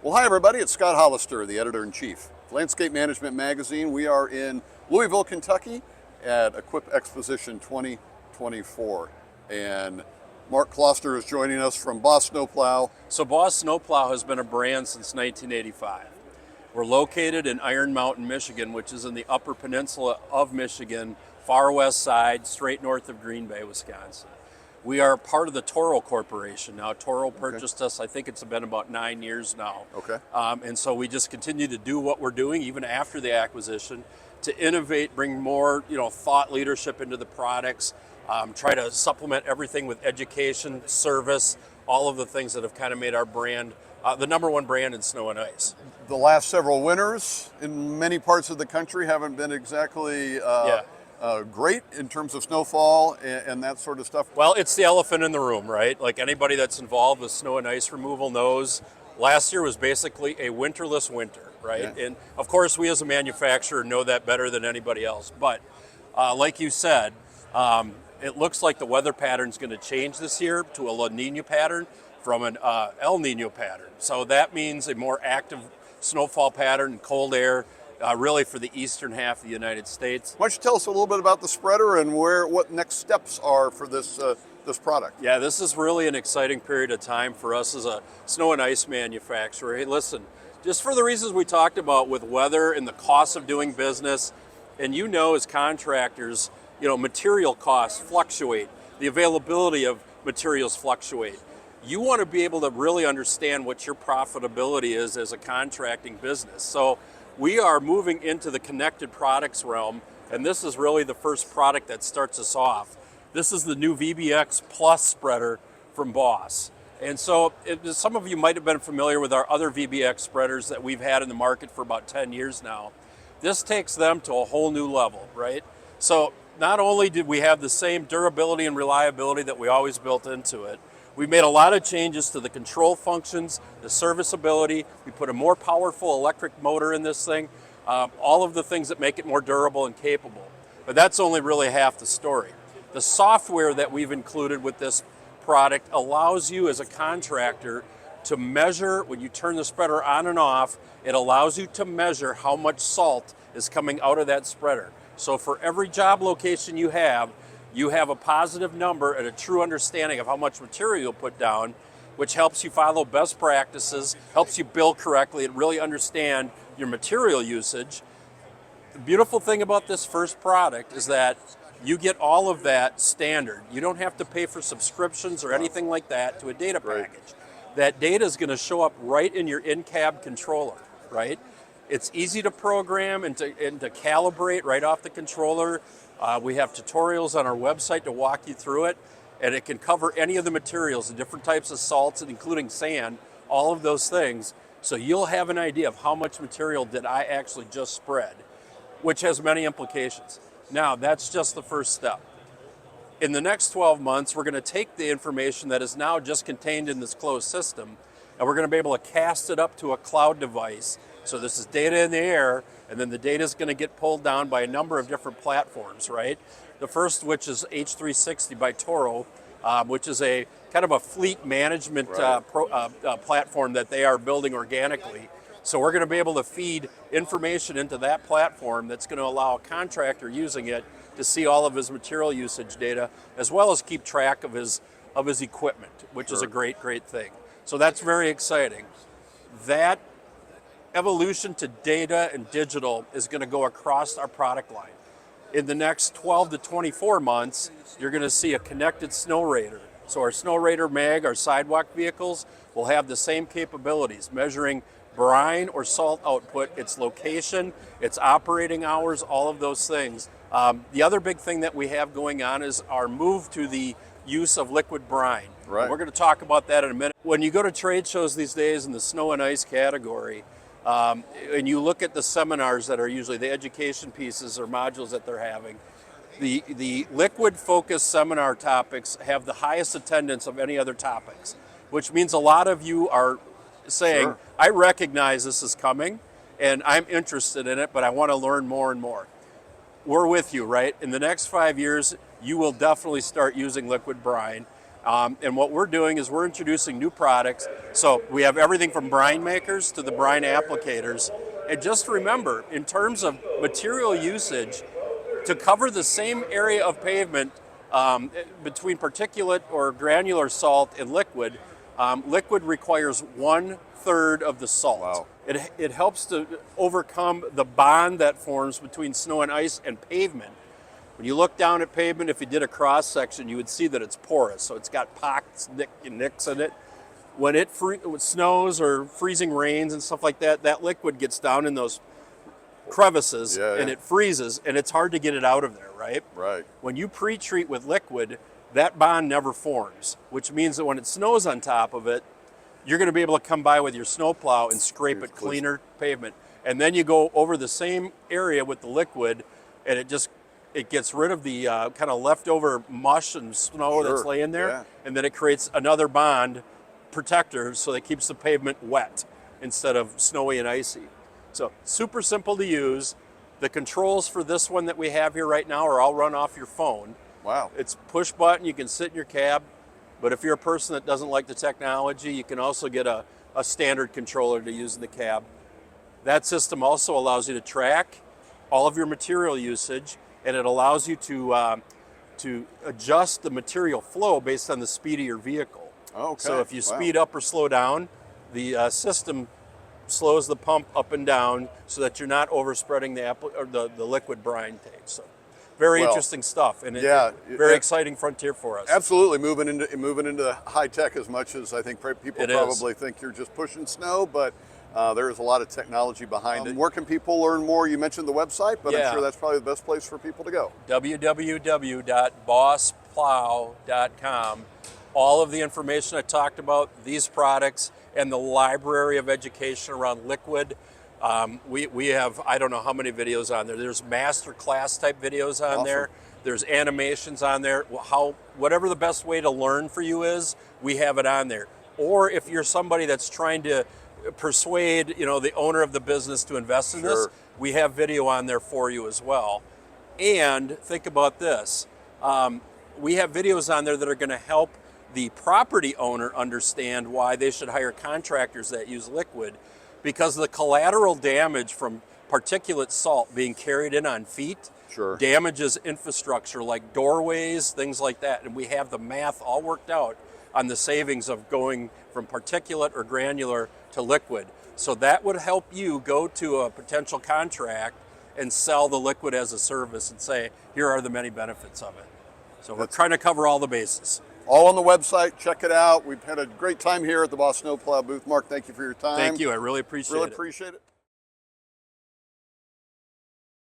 Well, hi everybody, it's Scott Hollister, the editor-in-chief of Landscape Management Magazine. We are in Louisville, Kentucky at Equip Exposition 2024. And Mark Klossner is joining us from Boss Snowplow. So Boss Snowplow has been a brand since 1985. We're located in Iron Mountain, Michigan, which is in the Upper Peninsula of Michigan, far west side, straight north of Green Bay, Wisconsin. We are part of the Toro Corporation now. Toro purchased us, I think it's been about 9 years now. Okay. And so we just continue to do what we're doing even after the acquisition, to innovate, bring more thought leadership into the products, try to supplement everything with education, service, all of the things that have kind of made our brand the number one brand in snow and ice. The last several winters in many parts of the country haven't been exactly great in terms of snowfall and that sort of stuff. Well, it's the elephant in the room, right? Like anybody that's involved with snow and ice removal knows, last year was basically a winterless winter, right? Yeah. And of course, we as a manufacturer know that better than anybody else. But like you said, it looks like the weather pattern is going to change this year to a La Nina pattern from an El Nino pattern. So that means a more active snowfall pattern, cold air, really for the eastern half of the United States. Why don't you tell us a little bit about the spreader and what next steps are for this product? Yeah, this is really an exciting period of time for us as a snow and ice manufacturer. Hey, listen, just for the reasons we talked about with weather and the cost of doing business, and as contractors, material costs fluctuate, the availability of materials fluctuate. You want to be able to really understand what your profitability is as a contracting business. So we are moving into the connected products realm, and this is really the first product that starts us off. This is the new VBX Plus spreader from Boss. And so some of you might have been familiar with our other VBX spreaders that we've had in the market for about 10 years now. This takes them to a whole new level, right? So not only did we have the same durability and reliability that we always built into it, we made a lot of changes to the control functions, the serviceability. We put a more powerful electric motor in this thing, all of the things that make it more durable and capable. But that's only really half the story. The software that we've included with this product allows you as a contractor to measure, when you turn the spreader on and off, it allows you to measure how much salt is coming out of that spreader. So for every job location you have a positive number and a true understanding of how much material you'll put down, which helps you follow best practices, helps you bill correctly, and really understand your material usage. The beautiful thing about this first product is that you get all of that standard. You don't have to pay for subscriptions or anything like that to a data package. That data is going to show up right in your in-cab controller, right? It's easy to program and to calibrate right off the controller. We have tutorials on our website to walk you through it, and it can cover any of the materials, the different types of salts, including sand, all of those things. So you'll have an idea of how much material did I actually just spread, which has many implications. Now, that's just the first step. In the next 12 months, we're going to take the information that is now just contained in this closed system, and we're going to be able to cast it up to a cloud device. So this is data in the air, and then the data is going to get pulled down by a number of different platforms, right? The first, which is H360 by Toro, which is a kind of a fleet management platform that they are building organically. So we're going to be able to feed information into that platform that's going to allow a contractor using it to see all of his material usage data, as well as keep track of his equipment, which is a great thing. So that's very exciting. That evolution to data and digital is going to go across our product line. In the next 12 to 24 months, you're going to see a connected Snow Raider. So our Snow Raider mag, our sidewalk vehicles, will have the same capabilities, measuring brine or salt output, its location, its operating hours, all of those things. The other big thing that we have going on is our move to the use of liquid brine. Right. We're going to talk about that in a minute. When you go to trade shows these days in the snow and ice category, and you look at the seminars that are usually the education pieces or modules that they're having, the liquid focused seminar topics have the highest attendance of any other topics, which means a lot of you are saying, Sure. I recognize this is coming and I'm interested in it, but I want to learn more and more. We're with you, right? In the next 5 years, you will definitely start using liquid brine. And what we're doing is we're introducing new products. So we have everything from brine makers to the brine applicators. And just remember, in terms of material usage, to cover the same area of pavement between particulate or granular salt and liquid, liquid requires 1/3 of the salt. Wow. It helps to overcome the bond that forms between snow and ice and pavement. When you look down at pavement, if you did a cross section, you would see that it's porous. So it's got pockets and nicks in it. When it snows or freezing rains and stuff like that, that liquid gets down in those crevices and it freezes, and it's hard to get it out of there, right? Right. When you pre-treat with liquid, that bond never forms, which means that when it snows on top of it, you're going to be able to come by with your snowplow and scrape it cleaner pavement. And then you go over the same area with the liquid, and it gets rid of the kind of leftover mush and snow that's laying there, and then it creates another bond protector so that it keeps the pavement wet instead of snowy and icy. So super simple to use. The controls for this one that we have here right now are all run off your phone. Wow. It's push button, you can sit in your cab, but if you're a person that doesn't like the technology, you can also get a standard controller to use in the cab. That system also allows you to track all of your material usage, and it allows you to adjust the material flow based on the speed of your vehicle. Okay. So if you speed up or slow down, the system slows the pump up and down so that you're not overspreading the liquid brine tape. So very interesting stuff, and very exciting frontier for us. Absolutely, moving into high tech as much as I think people probably think you're just pushing snow, but there is a lot of technology behind it. Where can people learn more? You mentioned the website, but I'm sure that's probably the best place for people to go. www.bossplow.com. All of the information I talked about, these products, and the library of education around liquid. We have, I don't know how many videos on there. There's master class type videos on there. There's animations on there. Whatever the best way to learn for you is, we have it on there. Or if you're somebody that's trying to persuade, the owner of the business to invest in this, we have video on there for you as well. And think about this. We have videos on there that are going to help the property owner understand why they should hire contractors that use liquid, because the collateral damage from particulate salt being carried in on feet damages infrastructure like doorways, things like that. And we have the math all worked out on the savings of going from particulate or granular to liquid. So that would help you go to a potential contract and sell the liquid as a service and say, here are the many benefits of it. So we're trying to cover all the bases. All on the website. Check it out. We've had a great time here at the Boss Snowplow booth. Mark, thank you for your time. Thank you. I really appreciate it. Really appreciate it.